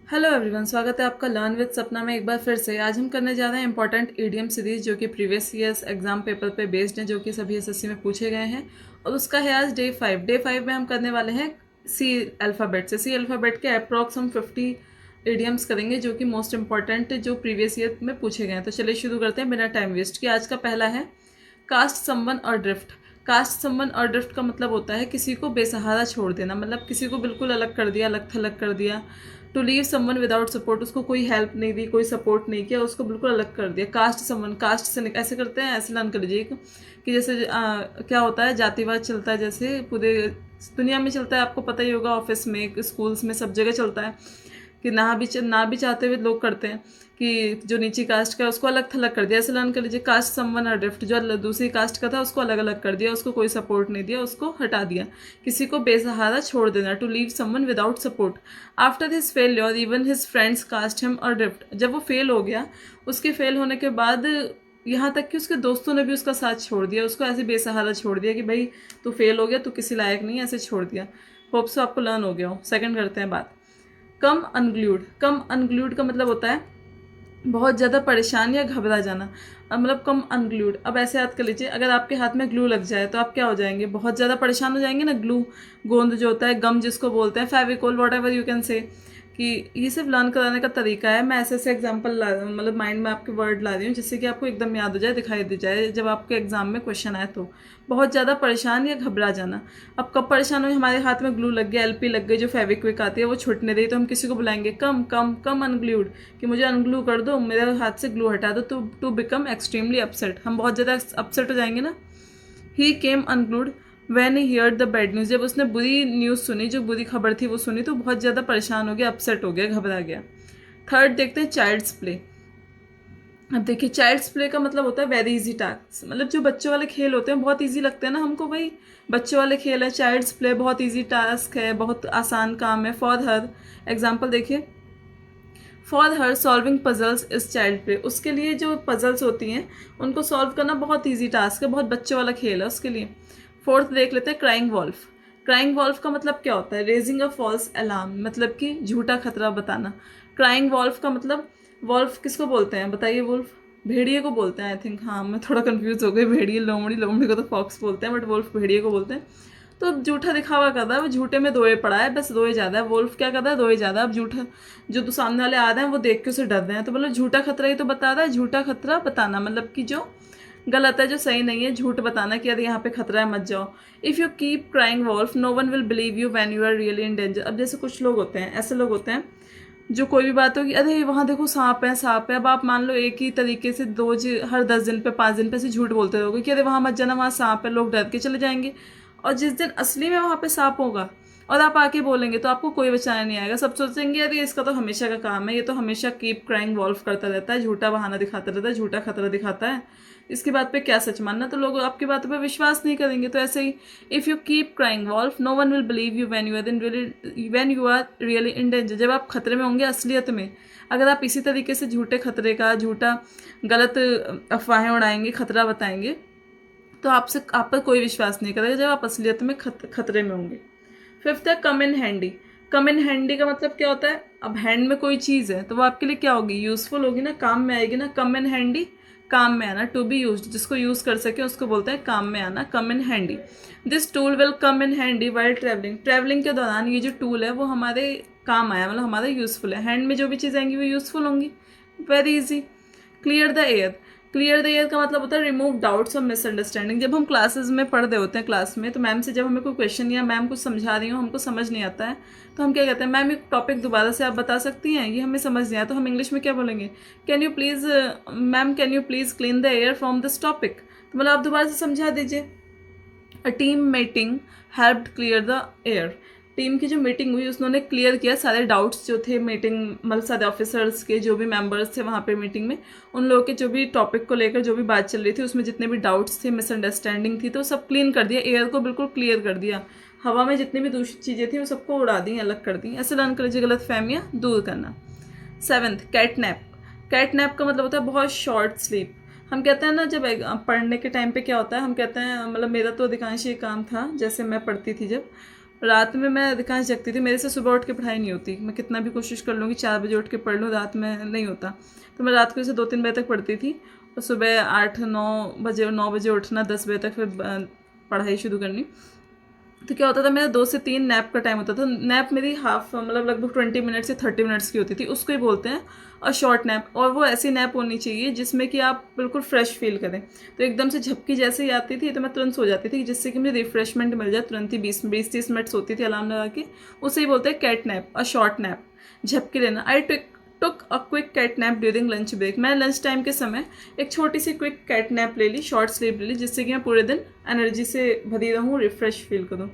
Hello everyone, स्वागत है आपका लर्न विद सपना में एक बार फिर से। आज हम करने जा रहे हैं इंपॉर्टेंट ईडीएम सीरीज जो कि प्रीवियस ईयर्स एग्जाम पेपर पे बेस्ड हैं, जो कि सभी एसएससी में पूछे गए हैं। और उसका है आज डे 5 में हम करने वाले हैं सी अल्फ़ाबेट से। सी अल्फ़ाबेट के अप्रॉक्स हम 50 ईडियम्स करेंगे जो कि मोस्ट इंपॉर्टेंट जो प्रीवियस ईयर में पूछे गए हैं। तो चलिए शुरू करते हैं बिना टाइम वेस्ट किए। आज का पहला है कास्ट समवन और ड्रिफ्ट। कास्ट समवन और ड्रिफ्ट का मतलब होता है किसी को बेसहारा छोड़ देना, मतलब किसी को बिल्कुल अलग कर दिया, अलग थलग कर दिया। To leave someone without support, उसको कोई हेल्प नहीं दी, कोई सपोर्ट नहीं किया, उसको बिल्कुल अलग कर दिया। कास्ट समवन, कास्ट से ऐसे करते हैं, ऐसे लर्न कर लीजिए कि जैसे क्या होता है, जातिवाद चलता है जैसे पूरे दुनिया में चलता है, आपको पता ही होगा, ऑफिस में, स्कूल्स में, सब जगह चलता है कि ना भी चाहते हुए लोग करते हैं कि जो नीची कास्ट का है उसको अलग थलग कर दिया। ऐसे लर्न कर लीजिए, कास्ट समवन और ड्रिफ्ट। जो दूसरी कास्ट का था उसको अलग अलग कर दिया, उसको कोई सपोर्ट नहीं दिया, उसको हटा दिया। किसी को बेसहारा छोड़ देना, to leave someone without support. After his failure even his friends cast him और ड्रिफ्ट। जब वो फेल हो गया, उसके फेल होने के बाद यहाँ तक कि उसके दोस्तों ने भी उसका साथ छोड़ दिया, उसको ऐसे बेसहारा छोड़ दिया कि भाई तू फेल हो गया, तू किसी लायक नहीं है, ऐसे छोड़ दिया। होप सो आपको लर्न हो गया हो। सेकंड करते हैं बात कम अनग्लूड। कम अनग्लूड का मतलब होता है बहुत ज़्यादा परेशान या घबरा जाना, मतलब कम अनग्लूड। अब ऐसे याद कर लीजिए, अगर आपके हाथ में ग्लू लग जाए तो आप क्या हो जाएंगे, बहुत ज़्यादा परेशान हो जाएंगे ना। ग्लू, गोंद जो होता है, गम जिसको बोलते हैं, Fevicol, what ever you can say, कि ये सिर्फ लर्न कराने का तरीका है। मैं ऐसे ऐसे एग्जाम्पल ला, मतलब माइंड में आपके वर्ड ला रही हूँ जिससे कि आपको एकदम याद हो जाए, दिखाई दे जाए जब आपके एग्जाम में क्वेश्चन आए तो। बहुत ज़्यादा परेशान या घबरा जाना। अब कब परेशान हो, हमारे हाथ में ग्लू लग गया, एलपी लग गई, जो फेविक्विक आती है वो छूटने रही, तो हम किसी को बुलाएंगे कम कम कम अनग्लूड, कि मुझे अनग्लू कर दो, मेरे हाथ से ग्लू हटा दो। टू बिकम एक्सट्रीमली अपसेट, हम बहुत ज़्यादा अपसेट हो जाएंगे ना। He came unglued when he heard the bad news. जब उसने बुरी न्यूज़ सुनी, जो बुरी खबर थी वो सुनी, तो बहुत ज़्यादा परेशान हो गया, अपसेट हो गया, घबरा गया। थर्ड देखते हैं चाइल्ड्स प्ले। अब देखिए, चाइल्ड्स प्ले का मतलब होता है वेरी इजी टास्क, मतलब जो बच्चों वाले खेल होते हैं बहुत इजी लगते हैं ना हमको, भाई बच्चों वाले खेल है। चाइल्ड्स प्ले बहुत इजी टास्क है, बहुत आसान काम है। फॉर हर एग्जाम्पल देखिए, for her solving puzzles is child play. उसके लिए जो पजल्स होती हैं उनको सॉल्व करना बहुत ईजी टास्क है, बहुत बच्चों वाला खेल है उसके लिए। फोर्थ देख लेते हैं क्राइंग वॉल्फ। क्राइंग वॉल्फ का मतलब क्या होता है, रेजिंग अ फॉल्स अलार्म, मतलब कि झूठा खतरा बताना। क्राइंग वॉल्फ का मतलब, वॉल्फ किसको बोलते हैं बताइए, वुल्फ भेड़िए को बोलते हैं आई थिंक। हाँ, मैं थोड़ा कंफ्यूज हो गई, भेड़िए लोमड़ी, लोमड़ी को तो फॉक्स बोलते हैं, बट वुल्फ भेड़िए को बोलते हैं। तो झूठा दिखावा कर रहा है वो, झूठे में रोए पड़ा है, बस रोए ज़्यादा है। वुल्फ क्या कर रहा है, रोए ज़्यादा। अब झूठा जो तो सामने वाले आ रहे हैं वो देख के उसे डर रहे हैं, तो मतलब झूठा खतरा ही तो बता रहा है। झूठा खतरा बताना मतलब कि जो गलत है, जो सही नहीं है, झूठ बताना कि अरे यहाँ पे खतरा है, मत जाओ। If you keep crying wolf no one will believe you when you are really in danger. अब जैसे कुछ लोग होते हैं, ऐसे लोग होते हैं जो कोई भी बात होगी, अरे वहाँ देखो सांप है, सांप है। अब आप मान लो एक ही तरीके से रोज हर 10 दिन पे, 5 दिन पे से झूठ बोलते रहोगे कि अरे वहाँ मत जाना, वहाँ सांप है, लोग डर के चले जाएंगे। और जिस दिन असली में वहाँ पे सांप होगा और आप आके बोलेंगे तो आपको कोई बचाने नहीं आएगा। सब सोचेंगे अरे इसका तो हमेशा का काम है, ये तो हमेशा कीप क्राइंग वॉल्फ करता रहता है, झूठा बहाना दिखाता रहता है, झूठा खतरा दिखाता है, इसकी बात पे क्या सच मानना। तो लोग आपकी बातों पे विश्वास नहीं करेंगे। तो ऐसे ही, if you keep crying wolf no one will believe you when you are really in danger. जब आप खतरे में होंगे असलियत में, अगर आप इसी तरीके से झूठे खतरे का, झूठा गलत अफवाहें उड़ाएंगे, खतरा बताएंगे, तो आप पर कोई विश्वास नहीं करेगा जब आप असलियत में खतरे में होंगे। फिफ्थ है कम in handy. Come in handy का मतलब क्या होता है, अब हैंड में कोई चीज़ है तो वो आपके लिए क्या होगी, यूजफुल होगी ना, काम में आएगी ना। कम इन हैंडी, काम में आना, टू बी यूज्ड, जिसको यूज़ कर सके उसको बोलते हैं काम में आना, come in handy. This tool will come in handy while travelling. Travelling के दौरान ये जो टूल है वो हमारे काम आया, मतलब हमारा यूज़फुल है। हैंड में जो भी चीज़ आएंगी वो यूज़फुल होंगी। Very easy. Clear the air. Clear the air का मतलब होता है रिमूव डाउट्स और मिसअंडरस्टैंडिंग। जब हम क्लासेस में पढ़ रहे होते हैं, क्लास में, तो मैम से जब हमें कोई क्वेश्चन या मैम कुछ समझा रही हो, हमको समझ नहीं आता है, तो हम क्या कहते हैं, मैम ये टॉपिक दोबारा से आप बता सकती हैं, ये हमें समझ नहीं आया। तो हम इंग्लिश में क्या बोलेंगे, can you please ma'am, can you please clean the air from this topic. तो मतलब आप दोबारा से समझा दीजिए। A team meeting helped clear the air. Team की जो मीटिंग हुई उसने क्लियर किया सारे डाउट्स जो थे मीटिंग, मतलब सारे ऑफिसर्स के, जो भी मेंबर्स थे वहाँ पे मीटिंग में, उन लोगों के जो भी टॉपिक को लेकर जो भी बात चल रही थी उसमें जितने भी डाउट्स थे, मिसअंडरस्टैंडिंग थी, तो सब क्लीन कर दिया, एयर को बिल्कुल क्लियर कर दिया। हवा में जितनी भी दूसरी चीज़ें थी वो सबको उड़ा दी, अलग कर दी। ऐसे लर्न कर लीजिए, गलत फहमियाँ दूर करना। Seventh CatNap. कैटनैप का मतलब होता है बहुत शॉर्ट स्लीप। हम कहते हैं ना, जब पढ़ने के टाइम पे क्या होता है, हम कहते हैं, मतलब मेरा तो अधिकांश ये काम था जैसे मैं पढ़ती थी जब, रात में मैं अधिकांश जगती थी, मेरे से सुबह उठ के पढ़ाई नहीं होती, मैं कितना भी कोशिश कर लूँगी 4 बजे उठ के पढ़ लूँ, रात में नहीं होता। तो मैं रात को जैसे 2-3 बजे तक पढ़ती थी और सुबह 8-9 बजे और 9 बजे उठना, 10 बजे तक फिर पढ़ाई शुरू करनी। तो क्या होता था, मेरा 2 से 3 नैप का टाइम होता था। नैप मेरी हाफ मतलब लगभग 20 मिनट से 30 मिनट्स की होती थी, उसको ही बोलते हैं और शॉर्ट नैप। और वो ऐसी नैप होनी चाहिए जिसमें कि आप बिल्कुल फ्रेश फील करें। तो एकदम से झपकी जैसे ही आती थी तो मैं तुरंत सो जाती थी, जिससे कि मुझे रिफ्रेशमेंट मिल जाए तुरंत ही। 20-30 मिनट सोती थी अलार्म लगा के, उसे ही बोलते हैं कैट नैप और शॉर्ट नैप, झपकी लेना। I took a quick cat nap during lunch break. मैं लंच टाइम के समय एक छोटी सी क्विक कैट नैप ले ली, शॉर्ट स्लीप ले ली, जिससे कि मैं पूरे दिन एनर्जी से भरी रहूँ, रिफ्रेश फील करूँ।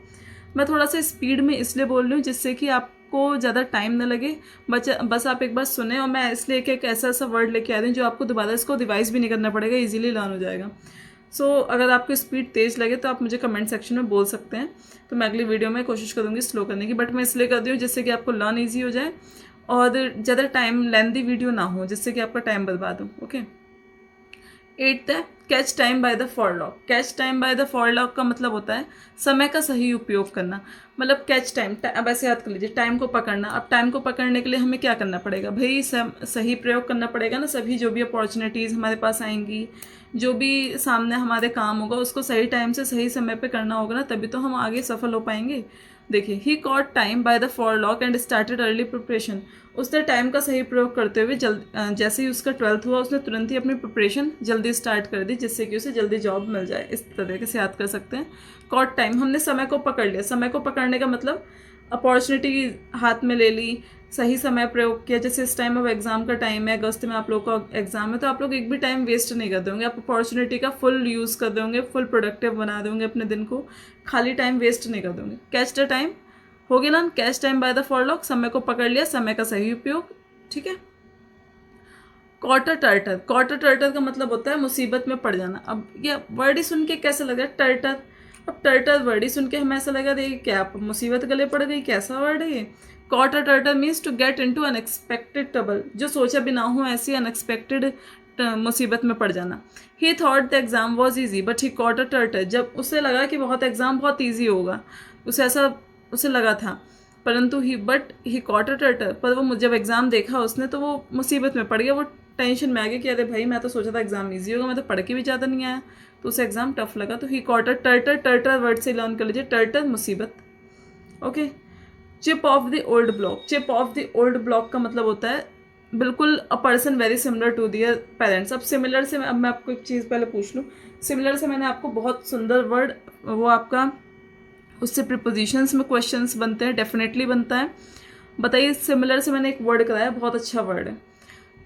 मैं थोड़ा सा स्पीड में इसलिए बोल रही हूँ जिससे कि आपको ज़्यादा टाइम ना लगे, बस आप एक बार सुने। और मैं इसलिए एक ऐसा वर्ड लेके आ रही हूँ जो आपको दोबारा इसको रिवाइज भी नहीं करना पड़ेगा, इजीली लर्न हो जाएगा। अगर आपको स्पीड तेज़ लगे तो आप मुझे कमेंट सेक्शन में बोल सकते हैं, तो मैं अगली वीडियो में कोशिश करूँगी स्लो करने की। बट मैं इसलिए कर रही हूँ जिससे कि आपको लर्न ईजी हो जाए और ज़्यादा टाइम लेंथी वीडियो ना हो, जिससे कि आपका टाइम बर्बाद हो। ओके। 8th है catch time by the forelock. Catch time by the forelock का मतलब होता है समय का सही उपयोग करना। मतलब कैच टाइम, अब ऐसे याद कर लीजिए, टाइम को पकड़ना। अब टाइम को पकड़ने के लिए हमें क्या करना पड़ेगा भाई, सही प्रयोग करना पड़ेगा ना। सभी जो भी अपॉर्चुनिटीज़ हमारे पास आएंगी, जो भी सामने हमारे काम होगा, उसको सही टाइम से सही समय पे करना होगा ना, तभी तो हम आगे सफल हो पाएंगे। देखिए, he caught time by the forelock and started early preparation. उसने टाइम का सही प्रयोग करते हुए जैसे ही उसका 12th हुआ, उसने तुरंत ही अपनी प्रिपरेशन जल्दी स्टार्ट कर दी, जिससे कि उसे जल्दी जॉब मिल जाए। इस तरीके से याद कर सकते हैं। कॉट टाइम, हमने समय को पकड़ लिया। समय को पकड़ने का मतलब अपॉर्चुनिटी हाथ में ले ली, सही समय प्रयोग किया। जैसे इस टाइम अब एग्जाम का टाइम है, अगस्त में आप लोग का एग्जाम है, तो आप लोग एक भी टाइम वेस्ट नहीं कर दोगे, आप अपॉर्चुनिटी का फुल यूज़ कर दोगे, फुल प्रोडक्टिव बना दोगे अपने दिन को, खाली टाइम वेस्ट नहीं कर दोगे। कैच द टाइम हो गया ना, कैच टाइम बाय द फॉरलॉक, समय को पकड़ लिया, समय का सही उपयोग। ठीक है। क्वार्टर टर्टर, क्वार्टर टर्टर का मतलब होता है मुसीबत में पड़ जाना। अब ये वर्ड ही सुन के कैसा लग रहा है, टर्टर। अब टर्टर वर्ड ही सुन के हमें ऐसा लगा, देखिए क्या मुसीबत गले पड़ गई, कैसा वर्ड है ये। Quarter tartar means to get into unexpected trouble, जो सोचा भी ना हो ऐसी अनएक्सपेक्टेड मुसीबत में पड़ जाना। He thought the exam was easy but he quarter tartar, जब उसे लगा कि एग्जाम बहुत ईजी होगा, उसे लगा था, परंतु ही कॉट अ टर्टर, पर वो जब एग्ज़ाम देखा उसने तो वो मुसीबत में पड़ गया। वो टेंशन में आ गया कि अरे भाई, मैं तो सोचा था एग्ज़ाम इजी होगा, मैं तो पढ़ के भी ज़्यादा नहीं आया, तो उसे एग्ज़ाम टफ लगा। तो he caught a tartar, tartar word से लर्न कर लीजिए, टर्टर मुसीबत। Okay. Chip off the old block, chip off the old block का मतलब होता है बिल्कुल a person very similar to their parents. अब सिमिलर से अब मैं आपको एक चीज़ पहले पूछ लूँ, सिमिलर से मैंने आपको बहुत सुंदर वर्ड, वो आपका उससे प्रीपोजिशंस में क्वेश्चंस बनते हैं, डेफिनेटली बनता है। बताइए, सिमिलर से मैंने एक वर्ड कराया, बहुत अच्छा वर्ड है।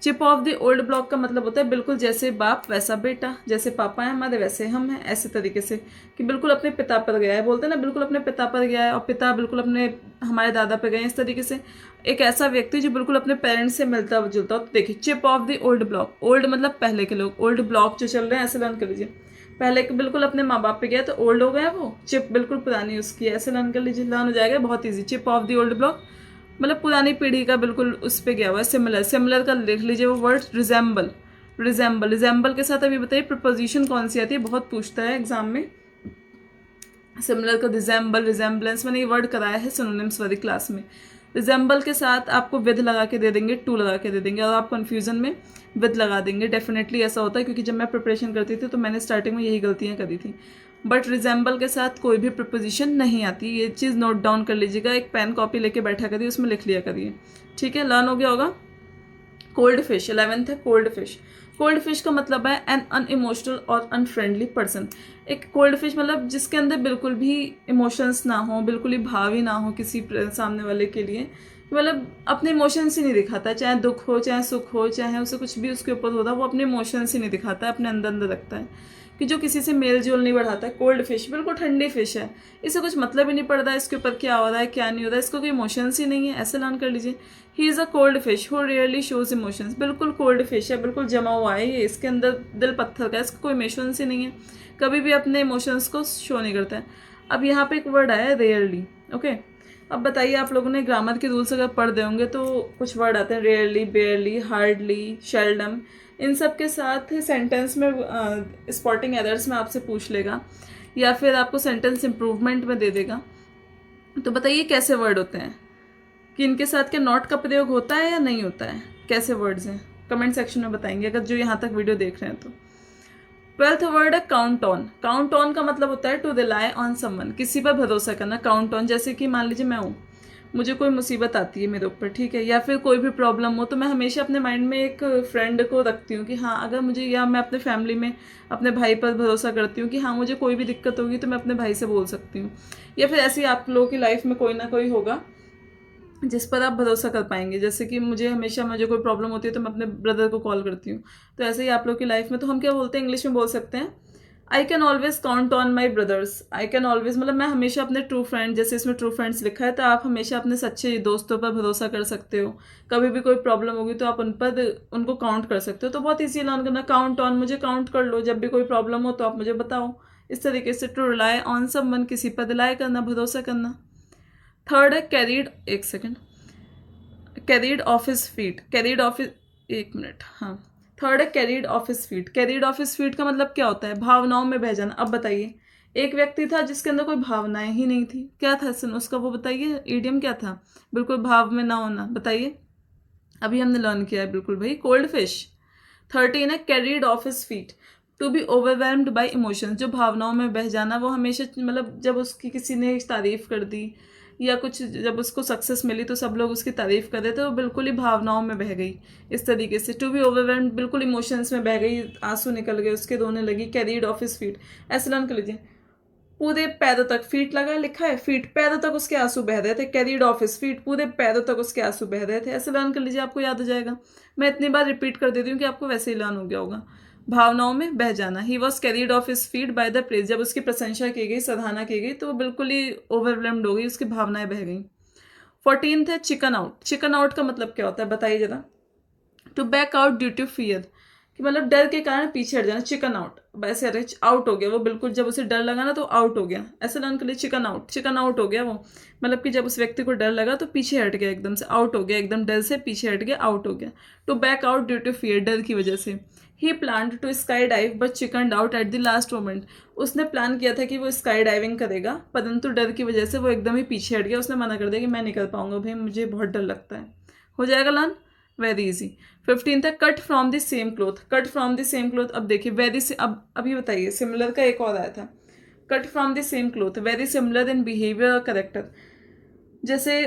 Chip off the old block का मतलब होता है बिल्कुल जैसे बाप वैसा बेटा, जैसे पापा हैं हमारे वैसे हम हैं, ऐसे तरीके से कि बिल्कुल अपने पिता पर गया है, बोलते हैं ना, बिल्कुल अपने पिता पर गया है, और पिता बिल्कुल अपने हमारे दादा पर गए, इस तरीके से एक ऐसा व्यक्ति जो बिल्कुल अपने पेरेंट्स से मिलता जुलता हो। तो देखिए, chip off the old block, old मतलब पहले के लोग, ओल्ड ब्लॉक जो चल रहे हैं, ऐसे लर्न कर लीजिए। पहले के बिल्कुल अपने माँ बाप पे गया तो ओल्ड हो गया वो, चिप बिल्कुल पुरानी उसकी, ऐसे लर्न कर लीजिए, लर्न हो जाएगा बहुत easy. Chip off the old block मतलब पुरानी पीढ़ी का बिल्कुल उस पर गया हुआ है। सिमिलर, सिमिलर का लिख लीजिए वो वर्ड, रिजेंबल। रिजेंबल, रिजेंबल के साथ अभी बताइए प्रपोजिशन कौन सी आती है, बहुत पूछता है एग्जाम में। सिमिलर का रिजेंबल, रिजेंबलेंस, मैंने ये वर्ड कराया है सिनोनिम्स वाली क्लास में। रिजेंबल के साथ आपको विद लगा के दे देंगे, टू लगा के दे देंगे, और आप कन्फ्यूजन में विद लगा देंगे। डेफिनेटली ऐसा होता है, क्योंकि जब मैं प्रिपरेशन करती थी तो मैंने स्टार्टिंग में यही गलतियाँ करी थी। बट रिजेंबल के साथ कोई भी प्रपोजिशन नहीं आती, ये चीज़ नोट डाउन कर लीजिएगा, एक पेन कॉपी लेके बैठा करिए, उसमें लिख लिया करिए। ठीक है, लर्न हो गया होगा। कोल्ड फिश, 11th है कोल्ड फिश। कोल्ड फिश का मतलब है एन अनइमोशनल और अनफ्रेंडली पर्सन। एक कोल्ड फिश मतलब जिसके अंदर बिल्कुल भी इमोशंस ना हो, बिल्कुल ही भाव ही ना हो किसी सामने वाले के लिए, मतलब अपने इमोशंस ही नहीं दिखाता, चाहे दुख हो, चाहे सुख हो, चाहे उसे कुछ भी उसके ऊपर होता, वो अपने इमोशंस ही नहीं दिखाता है, अपने अंदर अंदर रखता है, कि जो किसी से मेल जोल नहीं बढ़ाता है। कोल्ड फिश बिल्कुल ठंडी फिश है, इसे कुछ मतलब ही नहीं पड़ता इसके ऊपर क्या हो रहा है क्या नहीं हो रहा है, इसको कोई इमोशंस ही नहीं है, ऐसे लर्न कर लीजिए। He is a cold fish who rarely shows emotions, बिल्कुल कोल्ड फिश है, बिल्कुल जमा हुआ है ये, इसके अंदर दिल पत्थर का है, इसका कोई इमोशंस ही नहीं है, कभी भी अपने इमोशंस को शो नहीं करता है। अब यहाँ पे एक वर्ड आया है रेयरली। ओके, अब बताइए, आप लोगों ने ग्रामर के रूल्स अगर पढ़ दे होंगे तो कुछ वर्ड आते हैं, रेयरली, बेयरली, हार्डली, शेल्डम, इन सब के साथ सेंटेंस में स्पॉटिंग एरर्स में आपसे पूछ लेगा, या फिर आपको सेंटेंस इम्प्रूवमेंट में दे देगा तो बताइए कैसे वर्ड होते हैं, कि इनके साथ क्या नॉट का प्रयोग होता है या नहीं होता है, कैसे वर्ड्स हैं, कमेंट सेक्शन में बताएंगे अगर जो यहाँ तक वीडियो देख रहे हैं तो। 12th वर्ड है काउंट ऑन। काउंट ऑन का मतलब होता है टू रिलाई ऑन समवन, किसी पर भरोसा करना। काउंट ऑन, जैसे कि मान लीजिए मैं हूँ, मुझे कोई मुसीबत आती है मेरे ऊपर, ठीक है, या फिर कोई भी प्रॉब्लम हो, तो मैं हमेशा अपने माइंड में एक फ्रेंड को रखती हूँ कि हाँ अगर मुझे, या मैं अपने फैमिली में अपने भाई पर भरोसा करती हूँ कि हाँ मुझे कोई भी दिक्कत होगी तो मैं अपने भाई से बोल सकती हूँ। या फिर ऐसे ही आप लोगों की लाइफ में कोई ना कोई होगा जिस पर आप भरोसा कर पाएंगे। जैसे कि मुझे कोई प्रॉब्लम होती है तो मैं अपने ब्रदर को कॉल करती हूँ। तो ऐसे ही आप लोग की लाइफ में, तो हम क्या बोलते हैं, इंग्लिश में बोल सकते हैं, I can always count on my brothers. I can always मतलब मैं हमेशा अपने ट्रू फ्रेंड, जैसे इसमें ट्रू फ्रेंड्स लिखा है, तो आप हमेशा अपने सच्चे दोस्तों पर भरोसा कर सकते हो। कभी भी कोई प्रॉब्लम होगी तो आप उनको काउंट कर सकते हो। तो बहुत ईजी लर्न करना, काउंट ऑन, मुझे काउंट कर लो, जब भी कोई प्रॉब्लम हो तो आप मुझे बताओ। इस तरीके से टू रिलाई ऑन समवन, किसी पर रिलाई करना, भरोसा करना। थर्ड है कैरीड, एक second, carried off his feet. Carried of, एक मिनट, हाँ, थर्ड है carried off his feet. Carried off his feet का मतलब क्या होता है, भावनाओं में बह जाना। अब बताइए, एक व्यक्ति था जिसके अंदर कोई भावनाएं ही नहीं थी, क्या था सुन उसका, वो बताइए, ईडियम क्या था, बिल्कुल भाव में ना होना, बताइए। अभी हमने लर्न किया है बिल्कुल भाई, कोल्ड फिश। 13 है carried off his feet, to be overwhelmed by emotions. जो भावनाओं में बह जाना, वो हमेशा मतलब जब उसकी किसी ने तारीफ कर दी या कुछ, जब उसको सक्सेस मिली तो सब लोग उसकी तारीफ कर रहे थे, वो बिल्कुल ही भावनाओं में बह गई। इस तरीके से टू बी ओवरवेल्म्ड, बिल्कुल इमोशंस में बह गई, आंसू निकल गए उसके, रोने लगी। कैरीड ऑफ हिज फीट, ऐसे लर्न कर लीजिए। पूरे पैरों तक, फीट लगा लिखा है, फीट, पैरों तक उसके आंसू बह रहे थे। कैरीड ऑफ हिज फीट, पूरे पैरों तक उसके आंसू बह रहे थे। ऐसे लर्न कर लीजिए, आपको याद हो जाएगा। मैं इतनी बार रिपीट कर देती हूँ कि आपको वैसे ही लर्न हो गया होगा। भावनाओं में बह जाना, he was carried off his feet by the praise. जब उसकी प्रशंसा की गई, सराहना की गई, तो वो बिल्कुल ही ओवरवेल्म्ड हो गई, उसकी भावनाएं बह गई। 14th है चिकन आउट। चिकन आउट का मतलब क्या होता है, बताइए जरा। To back out due to fear, कि मतलब डर के कारण पीछे हट जाना। चिकन आउट, वैसे अरे आउट हो गया वो, बिल्कुल जब उसे डर लगा ना तो आउट हो गया। ऐसे लर्न कर लिए, चिकन आउट, चिकन आउट हो गया वो, मतलब कि जब उस व्यक्ति को डर लगा तो पीछे हट गया, एकदम से आउट हो गया, एकदम डर से पीछे हट गया, आउट हो गया। To back out due to fear, डर की वजह से। He plan to sky dive but chicken out at the last moment. उसने प्लान किया था कि वो स्काई डाइविंग करेगा, परंतु डर की वजह से वो एकदम ही पीछे हट गया। उसने मना कर दिया कि मैं नहीं कर पाऊंगा भाई, मुझे बहुत डर लगता है। हो जाएगा लर्न, वेरी इजी। 15 था cut from the same cloth. Cut from the same cloth, अब देखिए वेरी से, अब अभी बताइए, सिमिलर का एक और आया था, cut from the same cloth, very similar in behaviour और करेक्टर। जैसे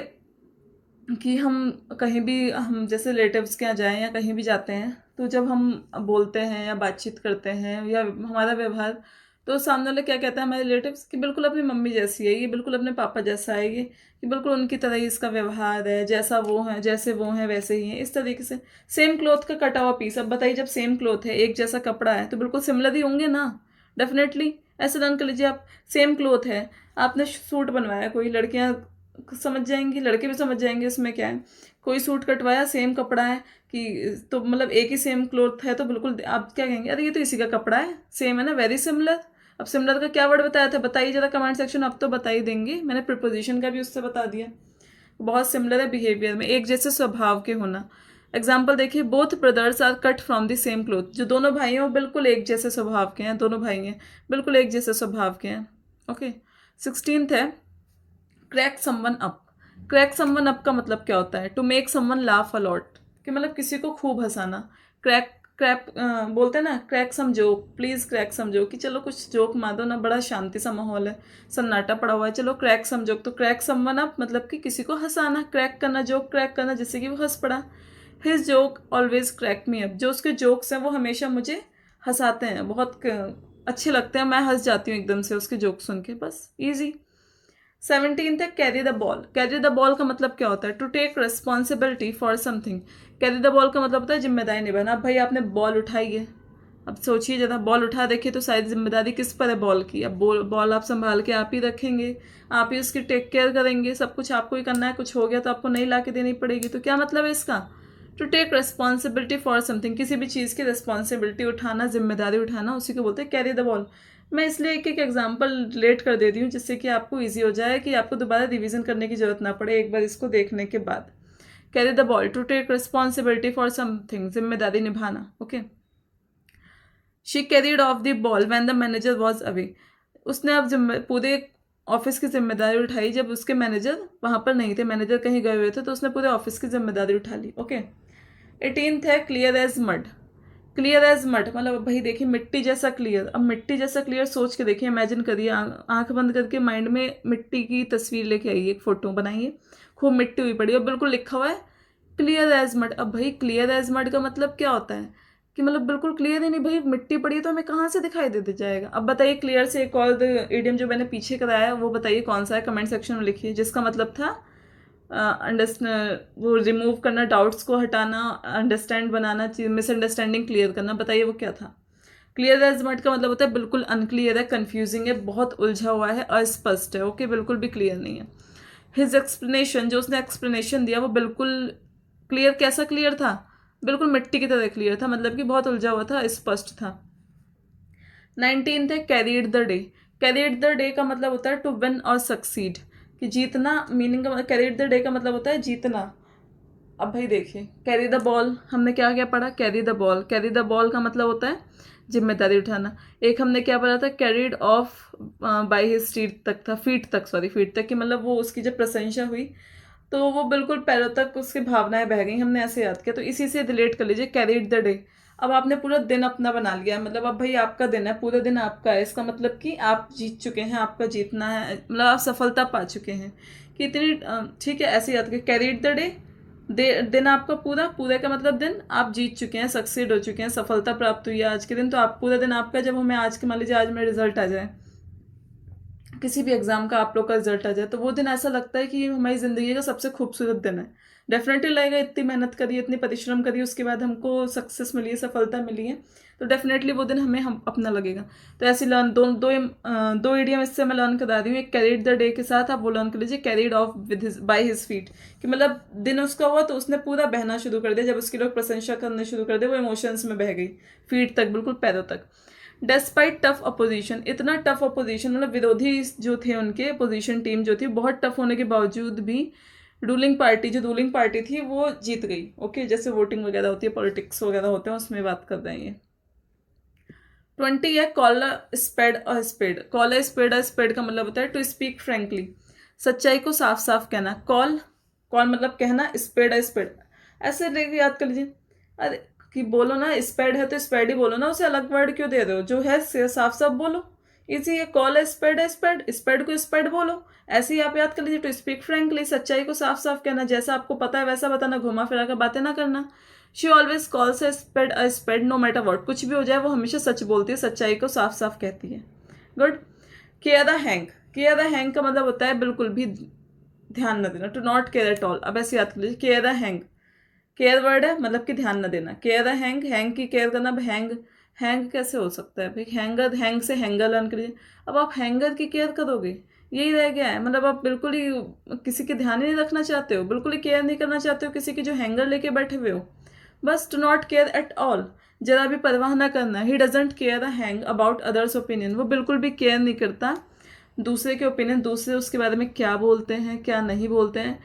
कि हम कहीं भी, हम जैसे रिलेटिव्स के यहाँ जाएं या कहीं भी जाते हैं, तो जब हम बोलते हैं या बातचीत करते हैं या हमारा व्यवहार, तो सामने वाले क्या कहता है हमारे रिलेटिव्स, कि बिल्कुल अपनी मम्मी जैसी है ये, बिल्कुल अपने पापा जैसा है ये, कि बिल्कुल उनकी तरह ही इसका व्यवहार है, जैसा वो है, जैसे वो हैं वैसे ही है, इस तरीके से। सेम क्लॉथ का कटा हुआ पीस, अब बताइए जब सेम क्लॉथ है, एक जैसा कपड़ा है, तो बिल्कुल सिमिलर ही होंगे ना, डेफिनेटली। ऐसे रन कर लीजिए आप, सेम क्लॉथ है, आपने सूट बनवाया, कोई लड़कियां समझ जाएंगी, लड़के भी समझ जाएंगे, इसमें क्या है, कोई सूट कटवाया, सेम कपड़ा है, कि तो मतलब एक ही सेम क्लॉथ है, तो बिल्कुल आप क्या कहेंगे, अरे ये तो इसी का कपड़ा है, सेम है ना, वेरी सिमिलर। अब सिमिलर का क्या वर्ड बताया था, बताइए जरा कमेंट सेक्शन, अब तो बता ही देंगे, मैंने प्रिपोजिशन का भी उससे बता दिया। बहुत सिमिलर है बिहेवियर में, एक जैसे स्वभाव के होना। एग्जाम्पल देखिए, both brothers are cut from the same cloth. जो दोनों भाई हैं वो बिल्कुल एक जैसे स्वभाव के हैं, दोनों भाई हैं बिल्कुल एक जैसे स्वभाव के हैं। ओके। 16th है crack someone up. Crack someone up का मतलब क्या होता है, to make someone laugh a lot, कि मतलब किसी को खूब हंसाना। क्रैक क्रैप बोलते हैं ना, crack some joke, please crack some joke, कि चलो कुछ जोक मार दो ना, बड़ा शांति सा माहौल है, सन्नाटा पड़ा हुआ है, चलो क्रैक सम जोक। तो क्रैक समवन अप मतलब कि किसी को हंसाना, क्रैक करना, जोक क्रैक करना, जिससे कि वो हंस पड़ा। His joke always crack me up, जो उसके जोक्स हैं वो हमेशा मुझे हंसाते हैं, बहुत अच्छे लगते हैं, मैं हंस जाती हूँ एकदम से उसके जोक सुन के, बस ईजी। 17th है carry the ball. Carry the ball का मतलब क्या होता है, to take responsibility for something. Carry the ball का मतलब होता है जिम्मेदारी निभाना। अब भाई आपने बॉल उठाई है, अब सोचिए जरा, बॉल उठा देखिए तो सारी जिम्मेदारी किस पर है, बॉल की। अब बॉल आप संभाल के आप ही रखेंगे, आप ही उसकी टेक केयर करेंगे, सब कुछ आपको ही करना है, कुछ हो गया तो आपको नहीं ला के देनी पड़ेगी। तो क्या मतलब है इसका, to take responsibility for something, किसी भी चीज़ की रिस्पॉन्सिबिलिटी उठाना, जिम्मेदारी उठाना, उसी को बोलते हैं कैरी द बॉल। मैं इसलिए एक एक एग्जाम्पल रिलेट कर देती हूँ जिससे कि आपको ईजी हो जाए, कि आपको दोबारा रिवीजन करने की जरूरत ना पड़े एक बार इसको देखने के बाद। Carry the ball, to take responsibility for something, जिम्मेदारी निभाना। Okay. She carried off the ball when the manager was away. उसने अब पूरे ऑफिस की जिम्मेदारी उठाई जब उसके मैनेजर वहाँ पर नहीं थे, मैनेजर कहीं गए हुए थे, तो उसने पूरे ऑफिस की जिम्मेदारी उठा ली। ओके। 18th है clear as mud. Clear as mud मतलब भाई देखिए मिट्टी जैसा क्लियर। अब मिट्टी जैसा क्लियर सोच के देखिए, इमेजिन करिए, आंख बंद करके माइंड में मिट्टी की तस्वीर लेके आइए, एक फोटो बनाइए, खूब मिट्टी हुई पड़ी और बिल्कुल लिखा हुआ है क्लियर एज मड। अब भाई क्लियर एज मड का मतलब क्या होता है कि मतलब बिल्कुल क्लियर ही नहीं, भाई मिट्टी पड़ी है तो हमें कहाँ से दिखाई देते जाएगा। अब बताइए क्लियर से एक और इडियम जो मैंने पीछे कराया है वो बताइए कौन सा है, कमेंट सेक्शन में लिखिए, जिसका मतलब था अंडरस्टैंड, वो रिमूव करना, डाउट्स को हटाना, अंडरस्टैंड बनाना, मिसअंडरस्टैंडिंग क्लियर करना। बताइए वो क्या था। क्लियर एज मड का मतलब होता है बिल्कुल अनक्लियर है, कंफ्यूजिंग है, बहुत उलझा हुआ है, अस्पष्ट है। ओके, बिल्कुल भी क्लियर नहीं है। हिज एक्सप्लेनेशन, जो उसने एक्सप्लेनेशन दिया वो बिल्कुल क्लियर, कैसा क्लियर था, बिल्कुल मिट्टी की तरह क्लियर था, मतलब कि बहुत उलझा हुआ था, स्पष्ट था। 19th है carried the day. Carried the day का मतलब होता है टू विन और सक्सीड, कि जीतना, मीनिंग का कैरीड द डे का मतलब होता है जीतना। अब भाई देखिए कैरी द बॉल, हमने क्या क्या पढ़ा, carry the ball, carry the ball का मतलब होता है जिम्मेदारी उठाना। एक हमने क्या पढ़ा था, carried of by his feet तक था, फीट तक, सॉरी फीट तक, कि मतलब वो उसकी जब प्रशंसा हुई तो वो बिल्कुल पैरों तक उसकी भावनाएं बह गई, हमने ऐसे याद किया, तो इसी से रिलेट कर लीजिए कैरीड द डे। अब आपने पूरा दिन अपना बना लिया है, मतलब अब भाई आपका दिन है, पूरा दिन आपका है, इसका मतलब कि आप जीत चुके हैं, आपका जीतना है, मतलब आप सफलता पा चुके हैं कि इतनी, ठीक है, ऐसे याद करिए कैरीड द डे, दिन आपका पूरा, पूरे का मतलब दिन, आप जीत चुके हैं, सक्सीड हो चुके हैं, सफलता प्राप्त हुई है आज के दिन, तो आप पूरा दिन आपका, जब हमें आज के, मान लीजिए आज मेरा रिजल्ट आ जाए, किसी भी एग्जाम का आप लोग का रिजल्ट आ जाए, तो वो दिन ऐसा लगता है कि ये हमारी ज़िंदगी का सबसे खूबसूरत दिन है। डेफिनेटली लगेगा, इतनी मेहनत करी, इतनी परिश्रम करी, उसके बाद हमको सक्सेस मिली है, सफलता मिली है, तो डेफिनेटली वो दिन हमें हम अपना लगेगा। तो ऐसे लर्न दो इडियम इससे मैं लर्न करा रही हूँ। एक कैरीड द डे के साथ आप वो लर्न कर लीजिए, carried of with his by his feet, कि मतलब दिन उसका हुआ तो उसने पूरा बहना शुरू कर दिया, जब उसके लोग प्रशंसा करने शुरू कर दिए वो इमोशंस में बह गई, फीट तक, बिल्कुल पैरों तक। डेस्पाइट टफ अपोजिशन, इतना टफ अपोजिशन, मतलब विरोधी जो थे उनके, अपोजिशन टीम जो थी बहुत टफ होने के बावजूद भी रूलिंग पार्टी, जो रूलिंग पार्टी थी वो जीत गई। ओके, जैसे वोटिंग वगैरह होती है, पॉलिटिक्स वगैरह होते हैं, उसमें बात कर रहे हैं ये। 20 है call a spade a spade. Call a spade का मतलब होता है टू स्पीक फ्रेंकली, सच्चाई को साफ साफ कहना। कॉल, कॉल मतलब कहना, स्पेड अ स्पेड, ऐसे लेके याद कर लीजिए। अरे कि बोलो ना, स्पेड है तो स्पेड ही बोलो ना, उसे अलग वर्ड क्यों दे रहे हो, जो है साफ साफ बोलो। इसी ये कॉल है स्पेड है स्पेड, स्पेड को स्पेड बोलो, ऐसे ही आप याद कर लीजिए। टू स्पीक फ्रेंकली, सच्चाई को साफ साफ कहना, जैसा आपको पता है वैसा बताना, घुमा फिरा कर बातें ना करना। She always calls a spade no matter what, कुछ भी हो जाए वो हमेशा सच बोलती है, सच्चाई को साफ साफ कहती है। Good. Care the hang, care the hang का मतलब होता है बिल्कुल भी ध्यान न देना, to not care at all. अब ऐसे याद कर लीजिए, care the hang, care word है मतलब कि ध्यान न देना, केयर द हैंग, हैंग की केयर करना। अब हैंग, हैंग कैसे हो सकता है भाई, हैंगर, हैंग से हैंगर लर्न करिए। अब आप हैंगर की केयर करोगे, यही रह गया है, मतलब आप बिल्कुल ही किसी के ध्यान ही नहीं रखना चाहते हो, बिल्कुल ही केयर नहीं करना चाहते हो किसी की, जो हैंगर लेके बैठे हुए हो, बस to not care at all, जरा भी परवाह ना करना। He doesn't care a hang about others opinion, वो बिल्कुल भी केयर नहीं करता दूसरे के ओपिनियन, दूसरे उसके बारे में क्या बोलते हैं क्या नहीं बोलते हैं।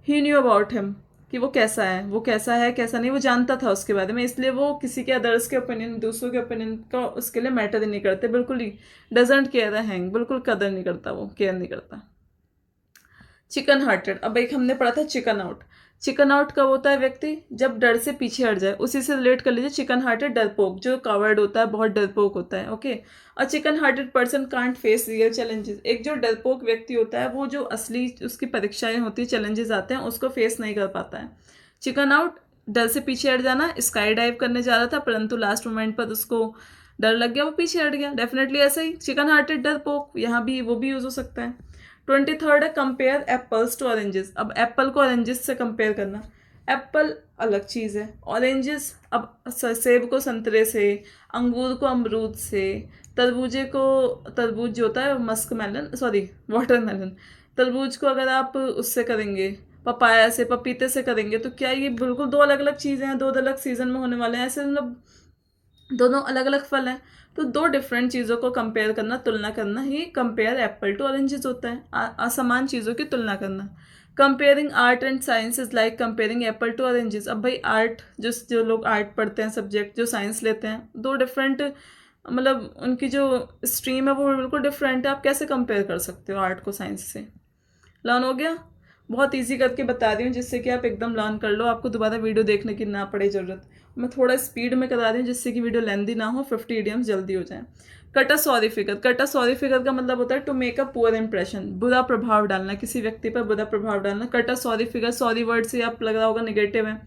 ही न्यू अबाउट हिम, कि वो कैसा है, वो कैसा है कैसा नहीं, वो जानता था उसके बारे में, इसलिए वो किसी के अदर्स के ओपिनियन, दूसरों के ओपिनियन का उसके लिए मैटर ही नहीं करते, बिल्कुल ही डजेंट केयर अ हैंग, बिल्कुल कदर नहीं करता, वो केयर नहीं करता। चिकन हार्टेड, अब एक हमने पढ़ा था चिकन आउट। चिकन आउट कब होता है व्यक्ति, जब डर से पीछे हट जाए, उसी से रिलेट कर लीजिए। चिकन हार्टेड डरपोक, जो कावर्ड होता है, बहुत डरपोक होता है। Okay. A chicken hearted person can't face real challenges, एक जो डरपोक व्यक्ति होता है वो जो असली उसकी परीक्षाएं होती है, चैलेंजेस आते हैं, उसको फेस नहीं कर पाता है। चिकन आउट, डर से पीछे हट जाना, स्काई डाइव करने जा रहा था परंतु लास्ट मोमेंट पर उसको डर लग गया, वो पीछे हट गया, डेफिनेटली ऐसा ही चिकन हार्टेड डरपोक, यहाँ भी वो भी यूज हो सकता है। 23rd है कंपेयर एप्पल्स टू ऑरेंजेस। अब एप्पल को ऑरेंजेस से कंपेयर करना, एप्पल अलग चीज़ है, ऑरेंजेस, अब सेब को संतरे से, अंगूर को अमरूद से, तरबूजे को, तरबूज जो होता है मस्क मेलन, सॉरी वाटरमेलन, तरबूज को अगर आप उससे करेंगे, पपाया से, पपीते से करेंगे, तो क्या ये बिल्कुल दो अलग अलग चीज़ें हैं, दो अलग सीजन में होने वाले हैं, ऐसे मतलब दोनों अलग अलग फल हैं, तो दो डिफरेंट चीज़ों को कंपेयर करना, तुलना करना ही कंपेयर एप्पल टू ऑरेंजेस होता है, असमान चीज़ों की तुलना करना। Comparing art and science is like comparing apple to oranges. अब भाई आर्ट, जो लोग आर्ट पढ़ते हैं, सब्जेक्ट जो साइंस लेते हैं, दो डिफरेंट मतलब उनकी जो स्ट्रीम है वो बिल्कुल डिफरेंट है। आप कैसे कंपेयर कर सकते हो आर्ट को साइंस से। लर्न हो गया? बहुत इजी करके बता रही हूँ जिससे कि आप एकदम लर्न कर लो, आपको दोबारा वीडियो देखने की ना पड़े ज़रूरत। मैं थोड़ा स्पीड में करा रही हूँ जिससे कि वीडियो लेंदी ना हो, 50 इडियम्स जल्दी हो जाए। Cut a sorry figure. Cut a sorry figure का मतलब होता है to make a poor impression, बुरा प्रभाव डालना, किसी व्यक्ति पर बुरा प्रभाव डालना। Cut a sorry figure, sorry word से आप लग रहा होगा निगेटिव है,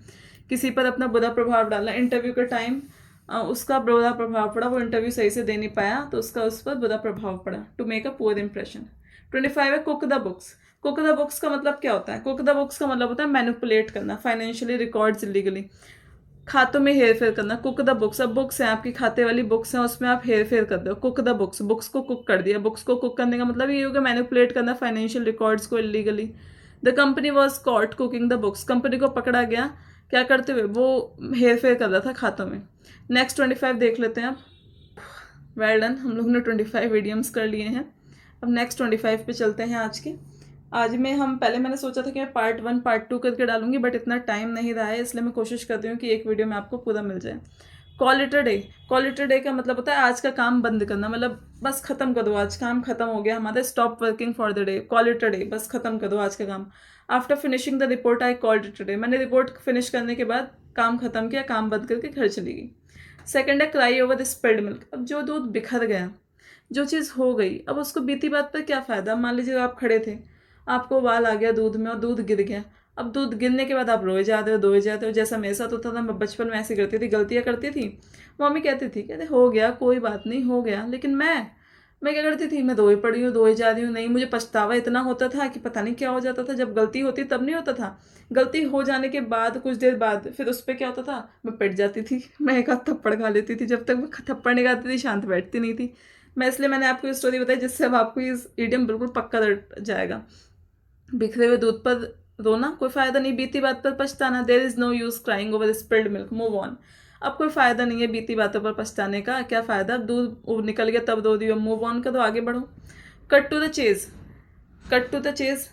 किसी पर अपना बुरा प्रभाव डालना। इंटरव्यू के टाइम उसका बुरा प्रभाव पड़ा, वो इंटरव्यू सही से दे नहीं पाया तो उसका उस पर बुरा प्रभाव पड़ा। To make a poor impression. 25 है cook the books. Cook the books का मतलब क्या होता है? कुक द बुक्स का मतलब होता है मैनिपुलेट करना, फाइनेंशियली रिकॉर्ड्स इलीगली, खातों में हेर फेर करना। कुक द बुक्स, अब बुक्स हैं आपकी खाते वाली बुक्स हैं, उसमें आप हेर फेर कर दो। कुक द बुक्स, बुक्स को कुक कर दिया। बुक्स को कुक करने का मतलब ये होगा मैनिपुलेट करना फाइनेंशियल रिकॉर्ड्स को illegally. The company was caught cooking the books, company को पकड़ा गया क्या करते हुए? वो हेर फेर कर रहा था खातों में। नेक्स्ट 25 देख लेते हैं अब। वेल डन, हम लोग ने 25 वीडियम्स कर लिए हैं। अब नेक्स्ट 25 पे चलते हैं आज के। आज में हम पहले मैंने सोचा था कि मैं पार्ट 1 पार्ट 2 करके डालूंगी, बट इतना टाइम नहीं रहा है, इसलिए मैं कोशिश करती हूँ कि एक वीडियो में आपको पूरा मिल जाए। Call it a day. Call it a day का मतलब होता है आज का काम बंद करना, मतलब बस खत्म कर दो, आज काम खत्म हो गया हमारा, stop working for the day. Call it a day, बस खत्म कर दो आज का काम। After finishing the report I called it a day, मैंने रिपोर्ट फिनिश करने के बाद काम खत्म किया, काम बंद करके घर चली गई। सेकेंड है cry over the spilled milk. अब जो दूध बिखर गया, जो चीज़ हो गई, अब उसको बीती बात पर क्या फ़ायदा। मान लीजिए आप खड़े थे, आपको उबाल आ गया दूध में और दूध गिर गया। अब दूध गिरने के बाद आप रोए जाते हो, धोए जाते हो, जैसा मेरे साथ होता था। मैं बचपन में ऐसे करती थी, गलतियाँ करती थी, मम्मी कहते हो गया कोई बात नहीं, हो गया। लेकिन मैं क्या करती थी, मैं धोई पड़ी हूँ, धोए जा रही हूँ, नहीं, मुझे पछतावा इतना होता था कि पता नहीं क्या हो जाता था। जब गलती होती तब नहीं होता था, गलती हो जाने के बाद कुछ देर बाद फिर उस पर क्या होता था, मैं पिट जाती थी, मैं एक आध थप्पड़ खा लेती थी। जब तक मैं थप्पड़ नहीं खाती थी शांत बैठती नहीं थी। मैंने आपको ये स्टोरी बताई जिससे अब आपको ये इडियम बिल्कुल पक्का रट जाएगा। बिखरे हुए दूध पर रोना, कोई फायदा नहीं, बीती बात पर पछताना। There is no use crying over spilled milk, move on. अब कोई फायदा नहीं है बीती बातों पर पछताने का, क्या फायदा, अब दूध निकल गया तब रो दियो, मूव ऑन करो, आगे बढ़ो। Cut to the chase. Cut to the chase,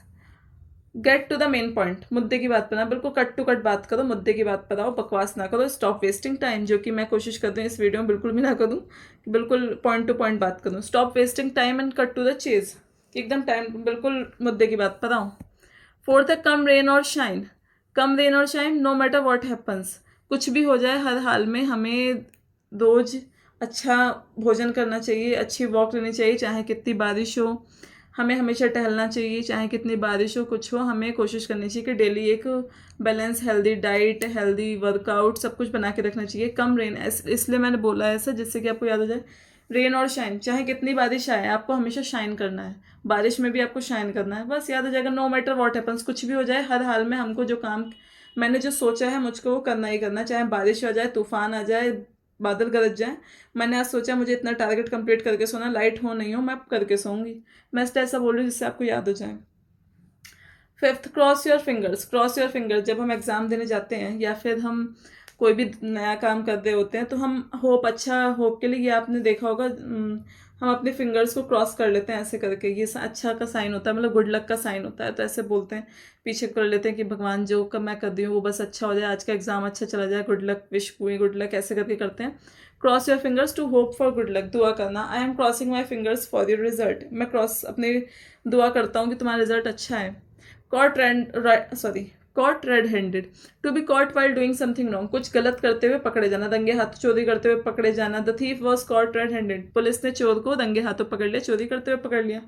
get to the main point, मुद्दे की बात पर ना, बिल्कुल कट टू कट बात करो, मुद्दे की बात पर आओ, बकवास ना करो। स्टॉप वेस्टिंग टाइम, जो कि मैं कोशिश करती हूँ इस वीडियो में बिल्कुल भी ना करूँ, बिल्कुल पॉइंट टू पॉइंट बात करूँ। Stop wasting time and cut to the chase, एकदम टाइम बिल्कुल मुद्दे की बात पर आओ। फोर्थ है कम रेन और शाइन। कम रेन और shine, no matter what happens, कुछ भी हो जाए हर हाल में हमें रोज अच्छा भोजन करना चाहिए, अच्छी वॉक लेनी चाहिए, चाहे कितनी बारिश हो। हमें हमेशा टहलना चाहिए, चाहे कितनी बारिश हो, कुछ हो, हमें कोशिश करनी चाहिए कि डेली एक balance healthy diet, healthy workout, सब कुछ बना के रखना चाहिए। कम रेन, इसलिए मैंने बोला है ऐसा जिससे कि आपको याद हो जाए। रेन और शाइन, चाहे कितनी बारिश आए आपको हमेशा शाइन करना है, बारिश में भी आपको शाइन करना है, बस याद हो जाएगा। नो मैटर वॉट हैपन्स, कुछ भी हो जाए हर हाल में हमको जो काम मैंने जो सोचा है मुझको वो करना ही करना है, चाहे बारिश हो जाए, तूफान आ जाए, बादल गरज जाए। मैंने आज सोचा मुझे इतना टारगेट कंप्लीट करके सोना, लाइट हो नहीं हो मैं करके सोऊंगी। मैं इसलिए ऐसा बोल रही हूँ जिससे आपको याद हो जाए। Fifth, cross your fingers. Cross your fingers, जब हम एग्जाम देने जाते हैं या फिर हम कोई भी नया काम कर रहे होते हैं तो हम होप, अच्छा होप के लिए, ये आपने देखा होगा, हम अपने फिंगर्स को क्रॉस कर लेते हैं ऐसे करके, ये अच्छा का साइन होता है, मतलब गुड लक का साइन होता है, तो ऐसे बोलते हैं, पीछे कर लेते हैं कि भगवान जो का मैं कर दी हूँ वो बस अच्छा हो जाए, आज का एग्जाम अच्छा चला जाए, गुड लक विश पूरी, गुड लक, ऐसे करके करते हैं। Cross your fingers to hope for good luck, दुआ करना। I am crossing my fingers for your result, मैं क्रॉस अपने दुआ करता हूँ कि तुम्हारा रिजल्ट अच्छा है। Caught red handed, to be caught while doing something wrong, कुछ गलत करते हुए पकड़े जाना, दंगे हाथ चोरी करते हुए पकड़े जाना। The thief was caught red handed, police ने चोर को दंगे हाथों पकड़ लिया, चोरी करते हुए पकड़ लिया,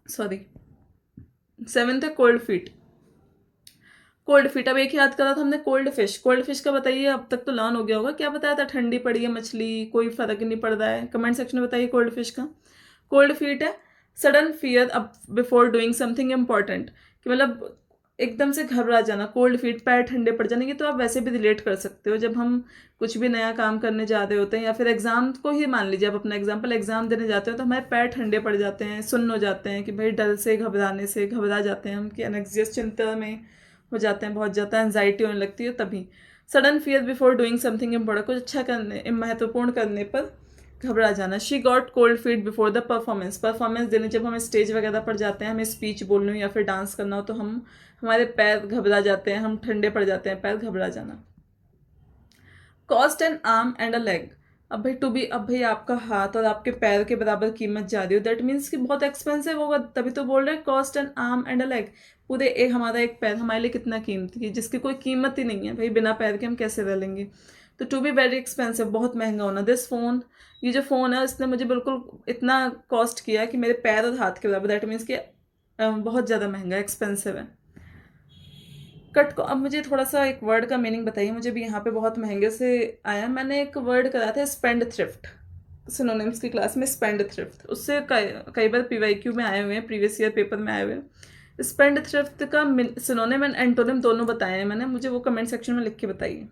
सॉरी। सेवेंथ है कोल्ड फीट। कोल्ड फीट, अब एक याद करा था हमने, कोल्ड फिश। कोल्ड फिश का बताइए, अब तक तो लर्न हो गया होगा, क्या बताया था, ठंडी पड़ी है मछली, कोई फर्क नहीं पड़ रहा है, कमेंट सेक्शन में बताइए कोल्ड फिश का। कोल्ड फीट है सडन फियर अब बिफोर डूइंग समथिंग इम्पॉर्टेंट, कि मतलब एकदम से घबरा जाना। कोल्ड फीट, पैर ठंडे पड़ जाने की, तो आप वैसे भी रिलेट कर सकते हो, जब हम कुछ भी नया काम करने जा रहे होते हैं या फिर एग्जाम को ही मान लीजिए, आप अपना एग्जाम्पल, एग्जाम देने जाते हो तो हमारे पैर ठंडे पड़ जाते हैं, सुन्न हो जाते हैं कि भाई डर से, घबराने से घबरा जाते हैं हम, कि एनेक्सियस, चिंता में हो जाते हैं, बहुत ज़्यादा एंजाइटी होने लगती है तभी। Sudden fear before doing something important, कुछ अच्छा करने, महत्वपूर्ण करने पर घबरा जाना। She got cold feet before the performance, performance देने, जब हम स्टेज वगैरह पर जाते हैं, हमें स्पीच बोलनी हो या फिर डांस करना हो, तो हमारे पैर घबरा जाते हैं, हम ठंडे पड़ जाते हैं, पैर घबरा जाना। Cost N arm and a leg, अब भाई आपका हाथ और आपके पैर के बराबर कीमत जा रही हो, दैट मीन्स कि बहुत एक्सपेंसिव होगा, तभी तो बोल रहे हैं cost N arm and a leg. पूरे एक हमारा एक पैर हमारे लिए कितना कीमती है, जिसकी कोई कीमत ही नहीं है भाई, बिना पैर के हम कैसे रह लेंगे। तो टू बी वेरी एक्सपेंसिव, बहुत महंगा होना। दिस फोन, ये जो फ़ोन है इसने मुझे बिल्कुल इतना कॉस्ट किया कि मेरे पैर और हाथ के बराबर, दैट मीन्स कि बहुत ज़्यादा महंगा, एक्सपेंसिव है। कट को अब मुझे थोड़ा सा एक वर्ड का मीनिंग बताइए, मुझे भी यहाँ पे बहुत महंगे से आया। मैंने एक वर्ड करा था स्पेंड थ्रिफ्ट, सिनोनिम्स की क्लास में, स्पेंड थ्रिफ्ट, उससे कई बार पीवाईक्यू में आए हुए हैं, प्रीवियस ईयर पेपर में आए हुए हैं। स्पेंड थ्रिफ्ट का सिनोनिम एंड एंटोनिम दोनों बताए हैं मैंने, मुझे वो कमेंट सेक्शन में लिख के बताइए।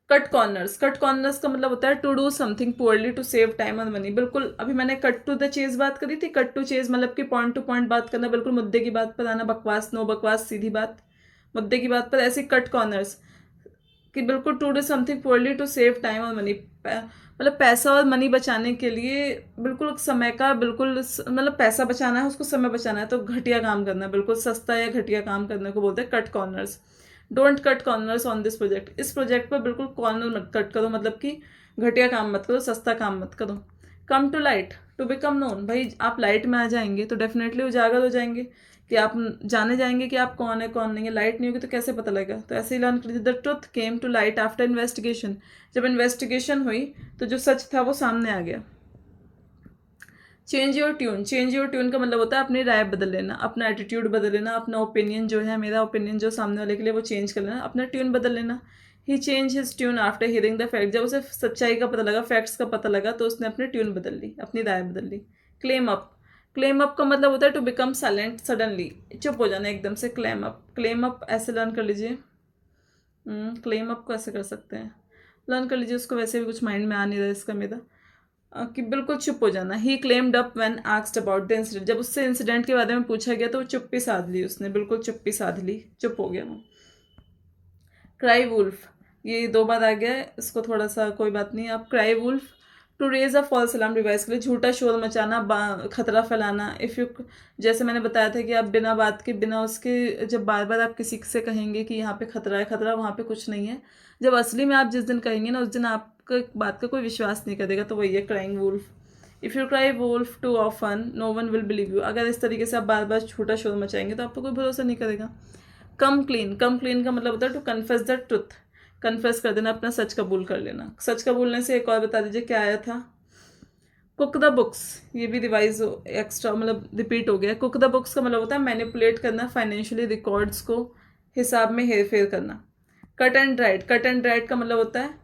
कट कॉर्नर्स, कट कॉर्नर्स का मतलब होता है to do something poorly to save time और मनी। बिल्कुल अभी मैंने कट टू द चेज बात करी थी, कट टू चेज मतलब कि पॉइंट टू पॉइंट बात करना, बिल्कुल मुद्दे की बात पर आना, बकवास नो बकवास, सीधी बात मुद्दे की बात पर। ऐसी कट कॉर्नर्स कि बिल्कुल to do something poorly to save time और मनी, मतलब पैसा और मनी बचाने के लिए, बिल्कुल समय का बिल्कुल मतलब पैसा बचाना है, उसको समय बचाना है, तो घटिया काम करना है, बिल्कुल सस्ता या घटिया काम करने को बोलते हैं cut corners. Don't cut corners on this project, इस प्रोजेक्ट पर बिल्कुल कॉर्नर मत कट करो, मतलब कि घटिया काम मत करो, सस्ता काम मत करो। Come to light to become known, भाई आप लाइट में आ जाएंगे तो डेफिनेटली उजागर हो जाएंगे, कि आप जाने जाएंगे कि आप कौन है कौन नहीं है। लाइट नहीं होगी तो कैसे पता लगेगा, तो ऐसे ही लर्न कर लीजिए। The truth came to light after investigation, जब इन्वेस्टिगेशन हुई तो जो सच था वो सामने आ गया। Change your tune, change your tune का मतलब होता है अपनी राय बदल लेना, अपना एटीट्यूड बदल लेना, अपना ओपिनियन जो है, मेरा ओपिनियन जो सामने वाले के लिए, वो चेंज कर लेना, अपना ट्यून बदल लेना। He change his tune after hearing the fact, जब उसे सच्चाई का पता लगा, फैक्ट्स का पता लगा, तो उसने अपनी ट्यून बदल ली, अपनी राय बदल ली। क्लेम अप, क्लेम अप का मतलब होता है टू बिकम साइलेंट सडनली, चुप हो जाना एकदम से। क्लेम अप, क्लेम अप ऐसे लर्न कर लीजिए। क्लेम अप को ऐसे कर सकते हैं, लर्न कर लीजिए, उसको वैसे भी कुछ माइंड में आ नहीं रहा इसका मेरा, कि बिल्कुल चुप हो जाना। He clammed up when asked about the incident, जब उससे इंसिडेंट के बारे में पूछा गया तो वो चुप्पी साध ली, उसने बिल्कुल चुप्पी साध ली, चुप हो गया वो। क्राई वुल्फ, ये 2 बार आ गया है, इसको थोड़ा सा कोई बात नहीं। आप cry wolf, to raise a false alarm device, के लिए झूठा शोर मचाना, खतरा फैलाना। इफ़ यू, जैसे मैंने बताया था कि आप बिना बात के, बिना उसके, जब बार बार आप किसी से कहेंगे कि यहाँ पे खतरा है, खतरा वहाँ पे कुछ नहीं है, जब असली में आप जिस दिन कहेंगे ना, उस दिन आपका बात का कोई विश्वास नहीं करेगा, तो वही है crying wolf. If you cry wolf too often no one will believe you, अगर इस तरीके से आप बार बार झूठा शोर मचाएंगे तो आपको कोई भरोसा नहीं करेगा। कम क्लीन, कम क्लीन का मतलब होता है to confess the truth, confess कर देना, अपना सच कबूल कर लेना। सच कबूलने से एक और बता दीजिए क्या आया था। कुक द बुक्स, ये भी रिवाइज एक्स्ट्रा मतलब रिपीट हो गया। कुक द बुक्स का मतलब होता है मैनिपुलेट करना, फाइनेंशियली रिकॉर्ड्स को हिसाब में हेर फेर करना। Cut and dried, cut and dried का मतलब होता है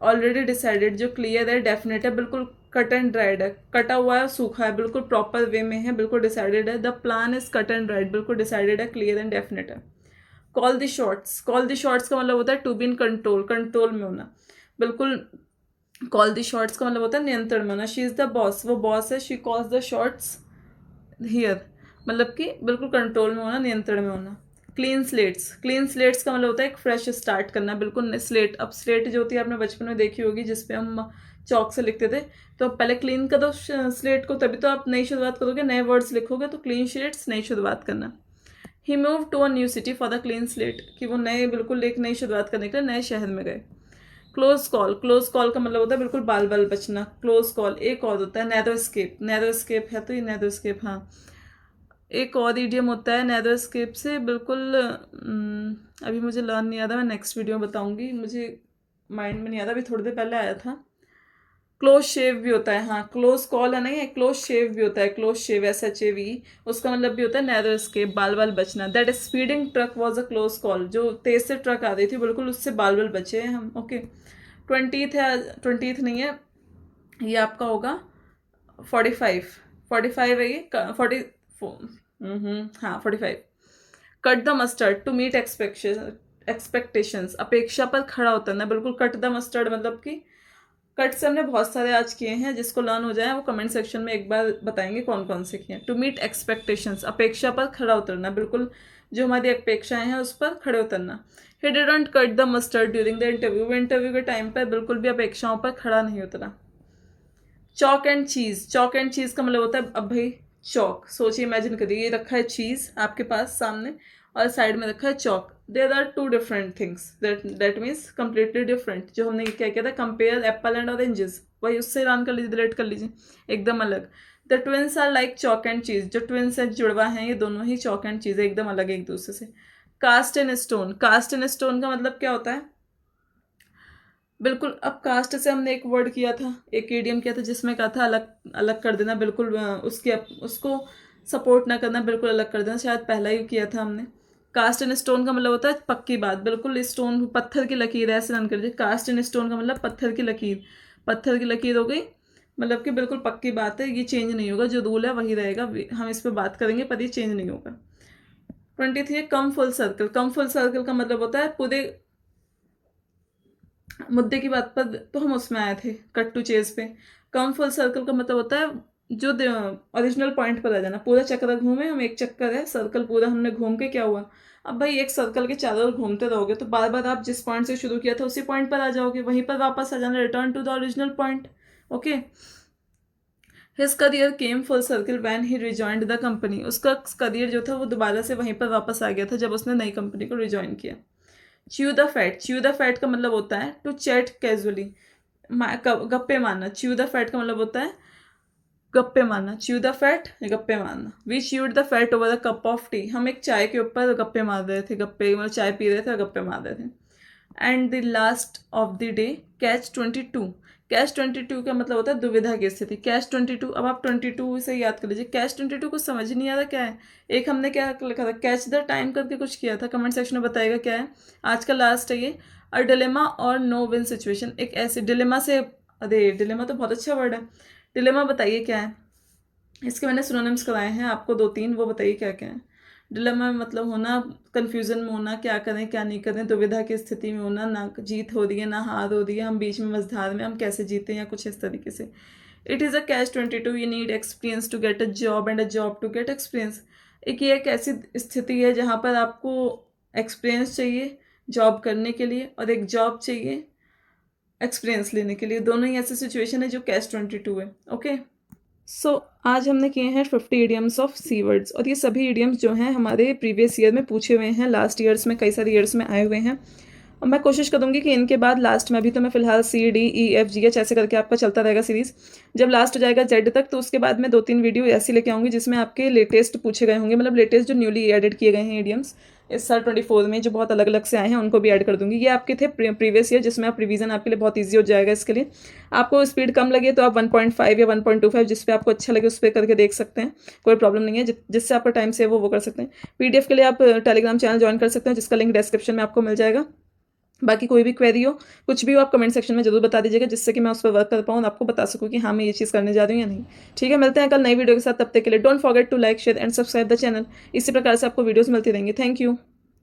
ऑलरेडी डिसाइडेड, जो क्लियर है, डेफिनेट है, बिल्कुल कट एंड ड्राइड है, कटा हुआ है, सूखा है, बिल्कुल प्रॉपर वे में है, बिल्कुल डिसाइडेड है। The plan is cut and dried, बिल्कुल डिसाइडेड है, क्लियर एंड डेफिनेट है। Call the shots, call the shots का मतलब होता है to be in control, control में होना, बिल्कुल। कॉल द शॉट्स का मतलब होता है नियंत्रण में होना। शी इज़ द बॉस, वो बॉस है, she calls the shots here, मतलब कि बिल्कुल कंट्रोल में होना, नियंत्रण में होना। क्लीन स्लेट्स, क्लीन स्लेट्स का मतलब होता है एक फ्रेश स्टार्ट करना, बिल्कुल स्लेट। अब स्लेट जो होती है आपने बचपन में देखी होगी, जिसपे हम चौक से लिखते थे, तो पहले क्लीन करो स्लेट को, तभी तो आप नई शुरुआत करोगे, नए वर्ड्स लिखोगे, तो क्लीन स्लेट्स, नई शुरुआत करना। He move to a new city for the clean slate, कि वो नए, बिल्कुल एक नई शुरुआत करने के लिए नए शहर में गए। क्लोज कॉल, क्लोज कॉल का मतलब होता है बिल्कुल बाल बाल बचना। क्लोज कॉल एक और होता है नैरो स्केप, नैरो स्केप है तो ये नैरो स्केप, हाँ। एक और इडियम होता है नैरो स्केप से, बिल्कुल अभी मुझे लर्न नहीं आता, मैं नेक्स्ट वीडियो में बताऊंगी, मुझे माइंड में नहीं आता, अभी थोड़ी देर पहले आया था। क्लोज शेव भी होता है, हाँ, क्लोज कॉल है नहीं है, क्लोज शेव भी होता है, क्लोज शेव SHAV, उसका मतलब भी होता है नैरो स्केप, बाल बाल बचना। That speeding truck was a close call, जो तेज से ट्रक आ रही थी, बिल्कुल उससे बाल बाल बचे हैं हम, ओके। 20th है, 20th नहीं है, ये आपका होगा 45, 45 है ये, 40, हाँ 45। Cut the mustard to meet expectations, अपेक्षा पर खड़ा उतरना, बिल्कुल कट द मस्टर्ड, मतलब कि कट से हमने बहुत सारे आज किए हैं, जिसको लर्न हो जाए वो कमेंट सेक्शन में एक बार बताएंगे कौन कौन से किए हैं। टू मीट एक्सपेक्टेशंस, अपेक्षा पर खड़ा उतरना, बिल्कुल जो हमारी अपेक्षाएं हैं उस पर खड़े उतरना। He didn't cut the mustard during the interview, वो इंटरव्यू के टाइम पर बिल्कुल भी अपेक्षाओं पर खड़ा नहीं उतरा। Chalk and cheese, chalk and cheese का मतलब होता है, अब भाई चौक, सोचिए, इमेजिन करिए, ये रखा है चीज़ आपके पास सामने, और साइड में रखा है चौक। There are two different things, that means completely different. जो हमने क्या किया था, कंपेयर एप्पल एंड ऑरेंजेस, वही उससे रन कर लीजिए, डिलीट कर लीजिए, एकदम अलग। The twins are like chalk and cheese, जो ट्विन्स है जुड़वा हैं, ये दोनों ही चॉक एंड चीज है, एकदम अलग है एक दूसरे से। Cast in stone, cast in stone का मतलब क्या होता है, बिल्कुल। अब कास्ट से हमने एक वर्ड किया था, एक ईडियम किया था, जिसमें कहा था अलग अलग कर देना, बिल्कुल उसको सपोर्ट ना करना, बिल्कुल अलग कर देना, शायद पहला ही किया था हमने। कास्ट इन स्टोन का मतलब होता है पक्की बात, बिल्कुल स्टोन पत्थर की लकीर है, ऐसे रन कर दीजिए। कास्ट इन स्टोन का मतलब पत्थर की लकीर, पत्थर की लकीर हो गई, मतलब कि बिल्कुल पक्की बात है, ये चेंज नहीं होगा, जो रूल है वही रहेगा, हम इस पर बात करेंगे पर ये चेंज नहीं होगा। 23 है कम फुल सर्कल। कम फुल सर्कल का मतलब होता है पूरे मुद्दे की बात पर, तो हम उसमें आए थे कट टू चेज पे। कम फुल सर्कल का मतलब होता है जो ओरिजिनल पॉइंट पर आ जाना, पूरा चक्कर घूमे हम, एक चक्कर है सर्कल पूरा हमने घूम के क्या हुआ। अब भाई एक सर्कल के चारों ओर घूमते रहोगे तो बार बार आप जिस पॉइंट से शुरू किया था उसी पॉइंट पर आ जाओगे, वहीं पर वापस आ जाना, return to the original point. Okay. His career came full circle when he rejoined the company. उसका करियर जो था वो दोबारा से वहीं पर वापस आ गया था जब उसने नई कंपनी को रिजॉइन किया। Chew the fat, chew the fat का मतलब होता है टू चैट कैजुअली, गप्पे मारना। च्यू द फैट का मतलब होता है गप्पे मारना, च्यू द फैट या गप्पे मारना। We chewed the fat over the cup of tea, हम एक चाय के ऊपर गप्पे मार रहे थे, गप्पे मतलब चाय पी रहे थे और गप्पे मार रहे थे। And the last of the day catch 22, catch 22 का मतलब होता है दुविधा की स्थिति। कैच 22, अब आप 22 से याद कर लीजिए। कैच 22 कुछ समझ नहीं आ रहा क्या है। एक हमने क्या लिखा था, कैच द टाइम करके कुछ किया था, कमेंट सेक्शन में बताएगा क्या है। आज का लास्ट है ये, अ डिलेमा और नो विन सिचुएशन। एक ऐसे डिलेमा से, अरे डिलेमा तो बहुत अच्छा वर्ड है, डिलेमा बताइए क्या है। इसके मैंने सिनोनिम्स कराए हैं आपको 2-3, वो बताइए क्या क्या है। डिलेमा में मतलब होना, कन्फ्यूजन में होना, क्या करें क्या नहीं करें, दुविधा की स्थिति में होना, ना जीत हो रही है ना हार हो रही है, हम बीच में मझधार में, हम कैसे जीते या कुछ इस तरीके से। It is a catch 22, you need experience to get a job and a job to get experience. ये एक ऐसी स्थिति है जहाँ पर आपको एक्सपीरियंस चाहिए जॉब करने के लिए, और एक जॉब चाहिए एक्सपीरियंस लेने के लिए, दोनों ही ऐसी सिचुएशन है जो कैच 22 है। ओके। आज हमने किए हैं 50 इडियम्स ऑफ सी वर्ड्स, और ये सभी इडियम्स जो हैं हमारे प्रीवियस ईयर में पूछे हुए हैं, लास्ट ईयर्स में कई सारे ईयर्स में आए हुए हैं। और मैं कोशिश करूंगी कि इनके बाद लास्ट में, अभी तो मैं फिलहाल CDEFGH ऐसे करके आपका चलता रहेगा सीरीज, जब लास्ट हो जाएगा Z तक तो उसके बाद मैं 2-3 वीडियो ऐसी लेके आऊँगी जिसमें आपके लेटेस्ट पूछे गए होंगे, मतलब लेटेस्ट जो न्यूली एडिट किए गए हैं इडियम्स इस साल 24 में, जो बहुत अलग अलग से आए हैं उनको भी ऐड कर दूंगी। ये आपके थे प्रीवियस ईयर, जिसमें आप रिवीजन आपके लिए बहुत ईजी हो जाएगा। इसके लिए आपको स्पीड कम लगे तो आप 1.5 या 1.25 जिस पे आपको अच्छा लगे उस पर करके देख सकते हैं, कोई प्रॉब्लम नहीं है। जिससे आपका टाइम सेव वो कर सकते हैं। PDF के लिए आप टेलीग्राम चैनल ज्वाइन कर सकते हैं, जिसका लिंक डिस्क्रिप्शन में आपको मिल जाएगा। बाकी कोई भी क्वेरी हो, कुछ भी हो, आप कमेंट सेक्शन में जरूर बता दीजिएगा, जिससे कि मैं उस पर वर्क कर पाऊँ और आपको बता सकूँ कि हाँ मैं ये चीज़ करने जा रही हूँ या नहीं। ठीक है, मिलते हैं कल नई वीडियो के साथ, तब तक के लिए don't forget to like share and subscribe the channel. इसी प्रकार से आपको वीडियोस मिलती रहेंगी। Thank you.